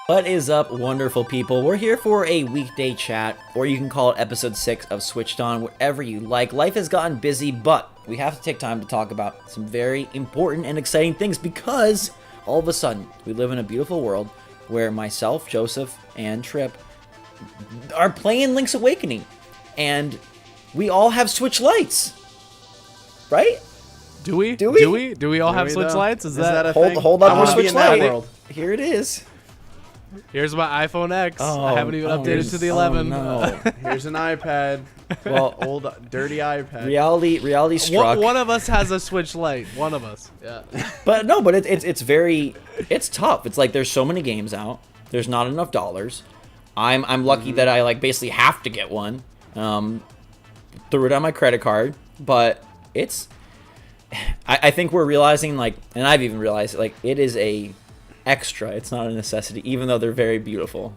What is up, wonderful people? We're here for a weekday chat, or you can call it episode 6 of Switched On, whatever you like. Life has gotten busy, but we have to take time to talk about some very important and exciting things because all of a sudden, we live in a beautiful world where myself, Joseph, and Trip are playing Link's Awakening, and we all have Switch Lites, right? Do we? Do we? Do we? Do we all have Switch Lites? Is that a thing? Hold I on, wanna your be Switch in that Lite. world. Here it is. Here's my iPhone X. Oh, I haven't even updated to the 11. no. Here's an iPad. Well, Old dirty iPad. reality struck. One of us has a Switch Lite. One of us. Yeah. But no, but it's tough. It's like there's so many games out. There's not enough dollars. I'm lucky that I like basically have to get one. Threw it on my credit card, but it's. I think we're realizing and I've even realized it is a extra. It's not a necessity, even though they're very beautiful.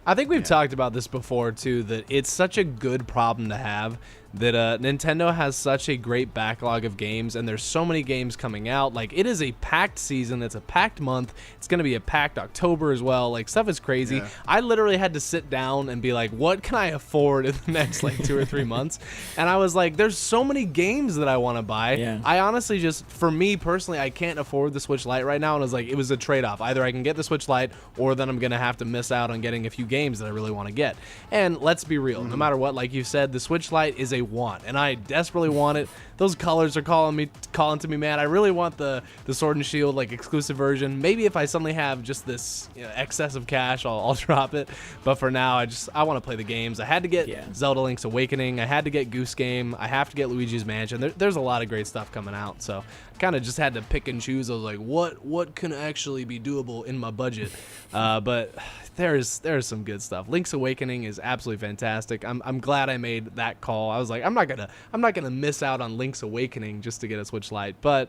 I think we've talked about this before, too, that it's such a good problem to have that Nintendo has such a great backlog of games, and there's so many games coming out. Like, it is a packed season. It's a packed month. It's going to be a packed October as well. Like, stuff is crazy. Yeah. I literally had to sit down and be like, what can I afford in the next, 2 or 3 months? And I was like, there's so many games that I want to buy. Yeah. I honestly just, for me personally, I can't afford the Switch Lite right now, and I was like, it was a trade-off. Either I can get the Switch Lite, or then I'm going to have to miss out on getting a few games that I really want to get. And let's be real, no matter what, like you said, the Switch Lite is a want, and I desperately want it. Those colors are calling to me, man. I really want the Sword and Shield exclusive version. Maybe if I suddenly have just this excess of cash, I'll drop it. But for now, I want to play the games. I had to get Zelda Link's Awakening. I had to get Goose Game. I have to get Luigi's Mansion. There's a lot of great stuff coming out, so I kind of just had to pick and choose. I was like, what can actually be doable in my budget? But there's some good stuff. Link's Awakening is absolutely fantastic. I'm glad I made that call. I was like, I'm not gonna miss out on Link's Awakening just to get a Switch Lite. But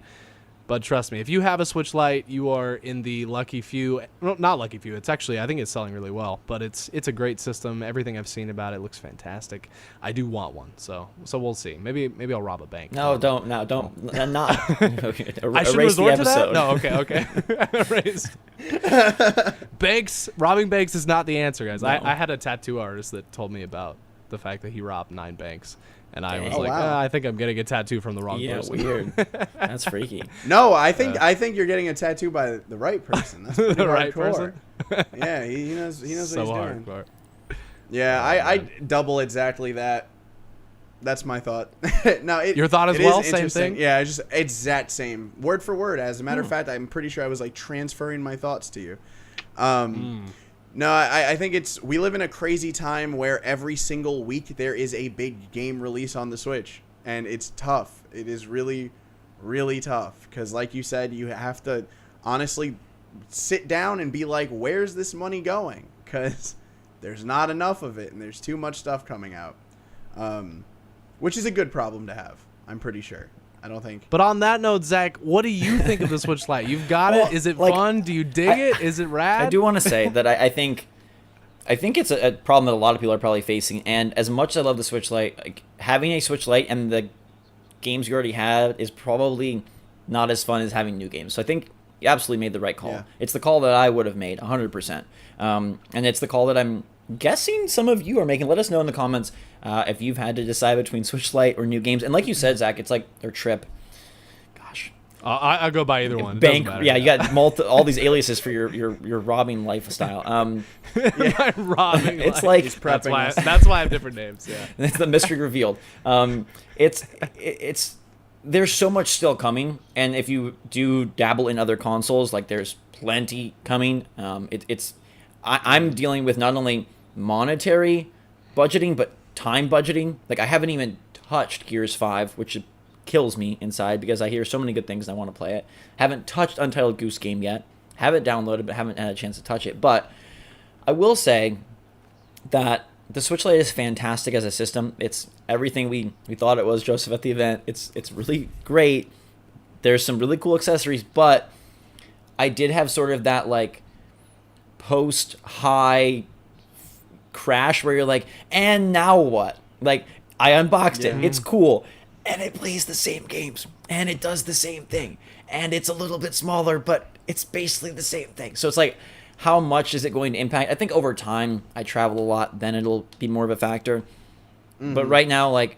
trust me, if you have a Switch Lite, you are in the lucky few. Well, not lucky few. It's actually, I think it's selling really well. But it's a great system. Everything I've seen about it looks fantastic. I do want one, so we'll see. Maybe I'll rob a bank. Not. I should Erase the resort to that. episode. No, okay. Banks, robbing banks is not the answer, guys. No. I had a tattoo artist that told me about the fact that he robbed 9 banks, and I was Dang. like, wow. I think I'm getting a tattoo from the wrong person. Weird. That's freaky. No, I think you're getting a tattoo by the right person. That's pretty The right hardcore. person. Yeah, he knows So what he's doing. hardcore. Yeah, I double exactly that. That's my thought. No, Your thought as it well? is Same interesting. thing? Yeah, it's just exact same, word for word. As a matter of fact, I'm pretty sure I was transferring my thoughts to you. No, I think we live in a crazy time where every single week there is a big game release on the Switch, and it's tough. It is really, really tough because, like you said, you have to honestly sit down and be like, where's this money going? Because there's not enough of it, and there's too much stuff coming out, which is a good problem to have, I'm pretty sure. I don't think. But on that note, Zach, what do you think of the Switch Lite? You've got it. Is it fun? Do you dig it? Is it rad? I do want to say that I think it's a problem that a lot of people are probably facing. And as much as I love the Switch Lite, having a Switch Lite and the games you already have is probably not as fun as having new games. So I think you absolutely made the right call. Yeah. It's the call that I would have made 100%. And it's the call that I'm guessing some of you are making. Let us know in the comments if you've had to decide between Switch Lite or new games. And like you said, Zach, it's their Trip. Gosh. I'll go by either one. It Bank, doesn't matter. yeah, you got all these aliases for your robbing lifestyle. My robbing It's life. He's prepping That's why I have different names. Yeah. It's the mystery revealed. It's there's so much still coming, and if you do dabble in other consoles, there's plenty coming. I'm dealing with not only monetary budgeting but time budgeting. I haven't even touched Gears 5, which kills me inside because I hear so many good things and I want to play it. Haven't touched Untitled Goose Game yet. Have it downloaded but haven't had a chance to touch it. But I will say that the Switch Lite is fantastic as a system. It's everything we thought it was, Joseph, at the event. It's really great. There's some really cool accessories, but I did have sort of that post-high crash where you're like, and now what? I unboxed it. It's cool. And it plays the same games. And it does the same thing. And it's a little bit smaller, but it's basically the same thing. So it's how much is it going to impact? I think over time, I travel a lot, then it'll be more of a factor. But right now, like,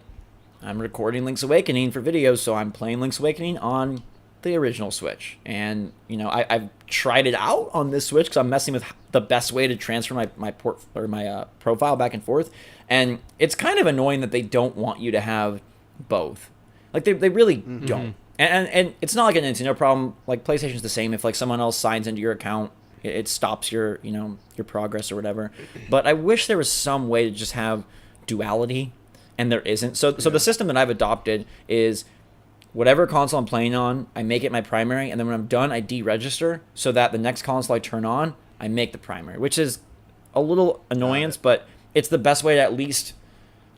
I'm recording Link's Awakening for videos, so I'm playing Link's Awakening on the original Switch. And, you know, I've tried it out on this Switch because I'm messing with the best way to transfer my profile back and forth. And it's kind of annoying that they don't want you to have both. Like, they really don't. And it's not like a Nintendo problem. Like, PlayStation's the same. If, like, someone else signs into your account, it stops your, you know, your progress or whatever. But I wish there was some way to just have duality, and there isn't. So the system that I've adopted is whatever console I'm playing on, I make it my primary, and then when I'm done, I deregister so that the next console I turn on, I make the primary, which is a little annoyance, but it's the best way to at least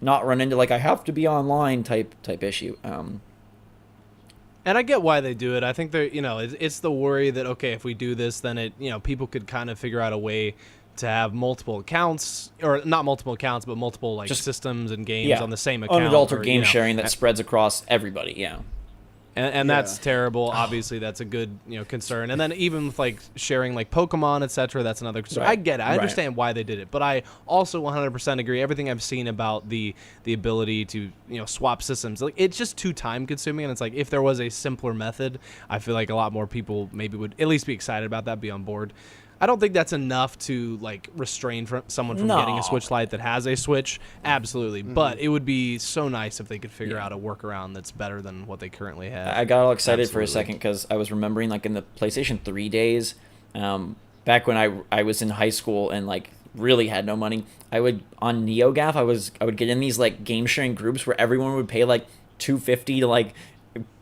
not run into like I have to be online type issue. And I get why they do it. I think they're, you know, it's the worry that, okay, if we do this, then it, you know, people could kind of figure out a way to have multiple accounts, or not multiple accounts, but multiple like just systems and games on the same account. Unadulterated game sharing that spreads across everybody. Yeah. And that's terrible. Obviously, that's a good, you know, concern. And then even with like sharing like Pokemon, etc., that's another concern. Right. I get it. I understand why they did it, but I also 100% agree. Everything I've seen about the ability to, you know, swap systems, like it's just too time consuming. And it's like if there was a simpler method, I feel like a lot more people maybe would at least be excited about that, be on board. I don't think that's enough to like restrain someone from getting a Switch Lite that has a Switch. Absolutely, but it would be so nice if they could figure out a workaround that's better than what they currently have. I got all excited for a second because I was remembering like in the PlayStation 3 days, back when I was in high school and like really had no money. I would on NeoGAF I would get in these like game sharing groups where everyone would pay like $250 to like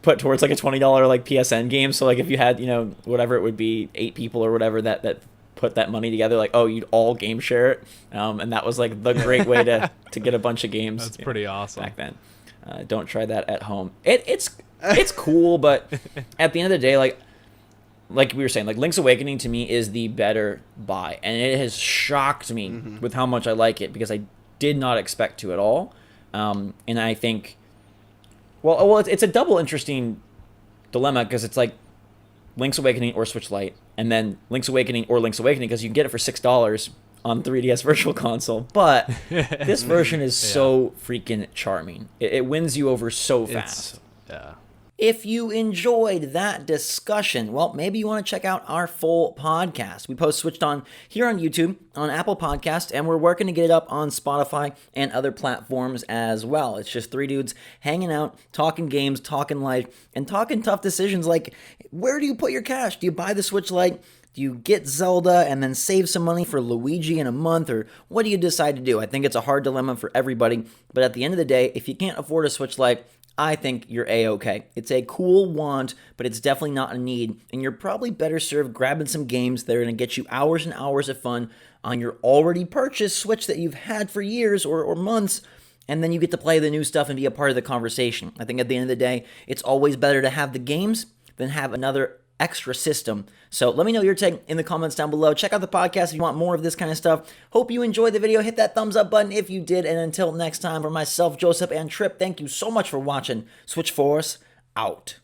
put towards like a $20 like PSN game. So like if you had, you know, whatever it would be, 8 people or whatever that put that money together, like, oh, you'd all game share it. And that was like the great way to get a bunch of games. That's pretty awesome back then. Don't try that at home. It's cool, but at the end of the day, like we were saying, like Link's Awakening to me is the better buy, and it has shocked me with how much I like it because I did not expect to at all. And I think, well, it's a double interesting dilemma because it's like Link's Awakening or Switch Lite, and then Link's Awakening or Link's Awakening because you can get it for $6 on 3DS Virtual Console. But this version is so freaking charming. It wins you over so fast. If you enjoyed that discussion, well, maybe you want to check out our full podcast. We post Switched On here on YouTube, on Apple Podcasts, and we're working to get it up on Spotify and other platforms as well. It's just 3 dudes hanging out, talking games, talking life, and talking tough decisions like, where do you put your cash? Do you buy the Switch Lite? Do you get Zelda and then save some money for Luigi in a month? Or what do you decide to do? I think it's a hard dilemma for everybody, but at the end of the day, if you can't afford a Switch Lite, I think you're A-okay. It's a cool want, but it's definitely not a need, and you're probably better served grabbing some games that are going to get you hours and hours of fun on your already purchased Switch that you've had for years or months, and then you get to play the new stuff and be a part of the conversation. I think at the end of the day, it's always better to have the games than have another extra system. So let me know your take in the comments down below. Check out the podcast if you want more of this kind of stuff. Hope you enjoyed the video. Hit that thumbs up button if you did. And until next time, for myself, Joseph, and Trip, thank you so much for watching. Switch Force out.